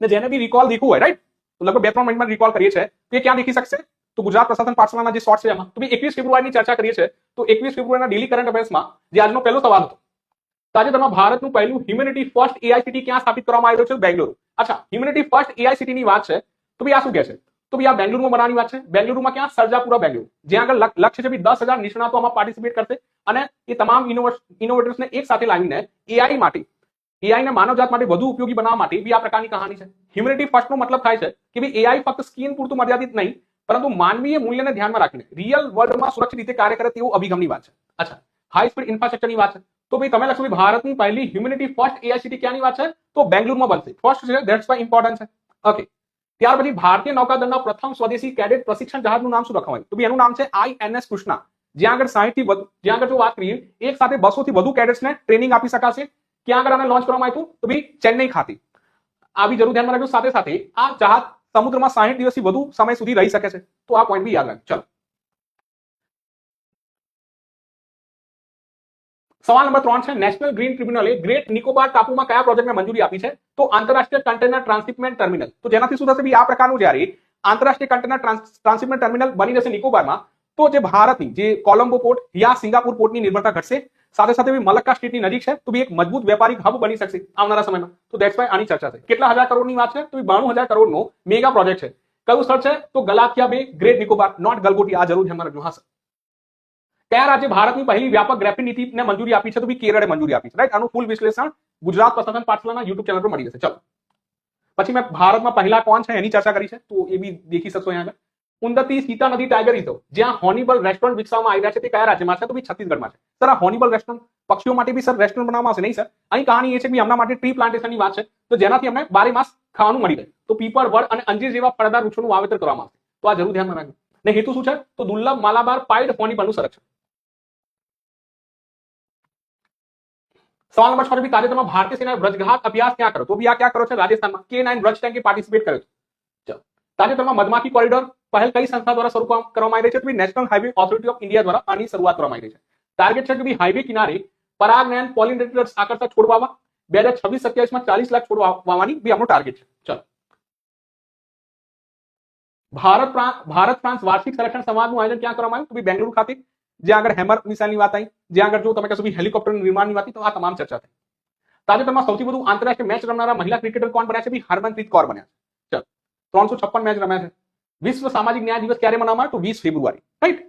ને જેને બી રિકોલ દેખવું હોય રાઈટ, તો લગભગ 2-3 મિનિટમાં રિકોલ કરીએ છીએ તો એ ક્યાં દેખી શકશે? તો ગુજરાત પ્રશાસન પાઠશાળાના જે શોર્ટ છે એમાં. તો 21 ફેબ્રુઆરીની ચર્ચા કરીએ છીએ તો 21 ફેબ્રુઆરીના ડેલી કરંટ અફેર્સમાં જે આજનો પહેલો સવાલ હતો, તાજેતરમાં ભારતનું પહેલું હ્યુમેનિટી ફર્સ્ટ એઆઈસીટી ક્યાં સ્થાપિત કરવામાં આવ્યું છે? બેંગ્લુરુ. અચ્છા, હ્યુમેનિટી ફર્સ્ટ એઆઈસીટી ની વાત છે તો ભાઈ આ શું કહે છે? તો ભાઈ આ બેંગ્લુરુમાં બનાવવાની વાત છે. બેંગ્લુરુમાં ક્યાં? સરજાપુરા બેંગ્લુરુ, જ્યાં આગળ લક્ષ્ય છે 10,000 નિષ્ણાતો આમાં પાર્ટિસિપેટ કરશે અને એ તમામ ઇનોવેટર્સને એક સાથે લાવીને એઆઈ માટે, એઆઈ ને માનવજાત માટે વધુ ઉપયોગી બનાવવા માટે બી આ પ્રકારની કહાની છે. હ્યુમેનિટી ફર્સ્ટ નો મતલબ થાય છે કે ભાઈ એઆઈ ફક્ત સ્કીન પૂરતું મર્યાદિત નહીં, પરંતુ માનવીય મૂલ્યને ધ્યાનમાં રાખીને રિયલ વર્લ્ડમાં સુરક્ષિત રીતે કાર્ય કરે તેવું અભિગમની વાત છે. અચ્છા, હાઈ સ્પીડ ઇન્ફ્રાસ્ટ્રક્ચરની વાત છે તો ભાઈ તમે લખશો ભારતની પહેલી હ્યુમેનિટી ફર્સ્ટ એઆઈસીટી ક્યાંની વાત છે? તો બેંગ્લુરુમાં બનશે. ફર્સ્ટ છે, ધેટ્સ વાય ઇમ્પોર્ટન્ટ છે. ઓકે, ત્યાર પછી ભારતીય નૌકાદળના પ્રથમ સ્વદેશી કેડેટ પ્રશિક્ષણ જહાજનું નામ શું રખાયું? તો એનું નામ છે INS કૃષ્ણા, જ્યાં આગળ 60 થી વધુ, જ્યાં આગળ જો વાત કરીએ એક સાથે 200 થી વધુ કેડેટ્સને ટ્રેનિંગ આપી શકાશે. ક્યાં આગળ આને લોન્ચ કરવામાં આવ્યું? તો ભાઈ ચેન્નઈ ખાતે. આ બી જરૂર ધ્યાનમાં રાખજો. સાથે સાથે આ જહાજ સમુદ્રમાં 60 દિવસથી વધુ સમય સુધી રહી શકે છે. તો આ પોઈન્ટ બી યાદ રાખજો. ચલો, સવાલ નંબર 3 છે, નેશનલ ગ્રીન ટ્રિબ્યુનલે ગ્રેટ નિકોબાર ટાપુમાં કયા પ્રોજેક્ટને મંજૂરી આપી છે? તો આંતરરાષ્ટ્રીય કન્ટેનર ટ્રાન્સશિપમેન્ટ ટર્મિનલ. તો જેનાથી શું થશે? આ પ્રકારનું જ્યારે આંતરરાષ્ટ્રીય કન્ટેનર ટ્રાન્સશિપમેન્ટ ટર્મિનલ બની જશે નિકોબારમાં, તો જે ભારતની જે કોલંબો પોર્ટ યા સિંગાપુર પોર્ટની નિર્ભરતા ઘટશે. સાથે સાથે મલક્કા સ્ટ્રીટની નજીક છે તો એક મજબૂત વેપારી હબ બની શકશે આવનારા સમયમાં. તો ધેટ્સ વાય આની ચર્ચા છે. કેટલા હજાર કરોડની વાત છે? તો 92,000 કરોડનો મેગા પ્રોજેક્ટ છે. કયું સ્થળ છે? તો ગલાથિયા બે, ગ્રેટ નિકોબાર, નોટ ગલગોટી. આ જરૂર ધ્યાનમાં રાખજો. હા સર. કયા રાજ્ય ભારતની પહેલી વ્યાપક ગ્રેફિન નીતિને મંજૂરી આપી છે? તો કેરળે મંજૂરી આપી છે રાઈટ. આનું ફૂલ વિશ્લેષણ ગુજરાત પ્રશાસન પાઠશાળાના YouTube ચેનલ પર મળી જશે. ચલો, પછી મેં ભારતમાં પહેલા કોણ છે એની ચર્ચા કરી છે તો એ બી દેખી શકશો અહીંયા. ઉન્નતિ સીતા નદી ટાઈગર રિઝર્વ, જ્યાં હોનિબલ રેસ્ટોરન્ટ વિકસાવવામાં આવી રહ્યા છે તે કયા રાજ્યમાં છે? તો ભાઈ છત્તીસગઢમાં છે. સર આ હોનિબલ રેસ્ટોરન્ટ પક્ષીઓ માટે બી સર રેસ્ટોરન્ટ બનાવવામાં આવશે નહીં સર? અહીં કહાની એ છે કે એમના માટે ટ્રી પ્લાન્ટેશનની વાત છે તો જેનાથી અમને 12 માસ ખાવાનું મળી રહે. તો પીપળ, વડ અને અંજીર જેવા ફળદાર વૃક્ષોનું વાવેતર કરવામાં આવશે. તો આ જરૂર ધ્યાનમાં રાખજો. ને હેતુ શું છે? તો દુર્લભ માલાબાર પાઇડ હોનિબલનું સંરક્ષણ. સવાલ નંબર 6 છે, તાજેતરમાં ભારતીય સેનાએ વ્રજઘાત અભ્યાસ ક્યાં કર્યો? તો બી આ ક્યાં કર્યો છે? રાજસ્થાનમાં. K9 વ્રજ ટેન્કે પાર્ટિસિપેટ કર્યો. ચલો, તાજેતરમાં મધમાખી કોરિડોર પહેલ કઈ સંસ્થા દ્વારા શરૂ કરવામાં આવી રહી છે? તો national highway authority of India દ્વારા આની શરૂઆત કરવામાં આવી રહી છે. ટાર્ગેટ છે કે હાઈવે કિનારે પરાગનયન પોલિનેટર્સ આકર્ષક છોડ વાવવા. 2026-27 માં 40 લાખ છોડ વાવવાની બી આપણો ટાર્ગેટ છે. ચલો, ભારત ફ્રાન્સ વાર્ષિક સંરક્ષણ સંવાદનું આયોજન ક્યાં કરવામાં આવ્યું? તો બેંગ્લુરુ ખાતે, જ્યાં આગળ હેમર મિસાઇલની વાત આવી, જ્યાં આગળ જો તમે કહેશો હેલિકોપ્ટરના નિર્માણની વાત, તો આ તમામ ચર્ચા થઈ. તાજેતરમાં સૌથી વધુ આંતરરાષ્ટ્રીય મેચ રમનારા મહિલા ક્રિકેટર કોણ બન્યા છે? હરમનપ્રીત કૌર બન્યા છે. ચલો, 356 મેચ રમ્યા છે. વિશ્વ સામાજિક ન્યાય દિવસ ક્યારે મનાવવામાં આવે? તો 20 ફેબ્રુઆરી રાઈટ.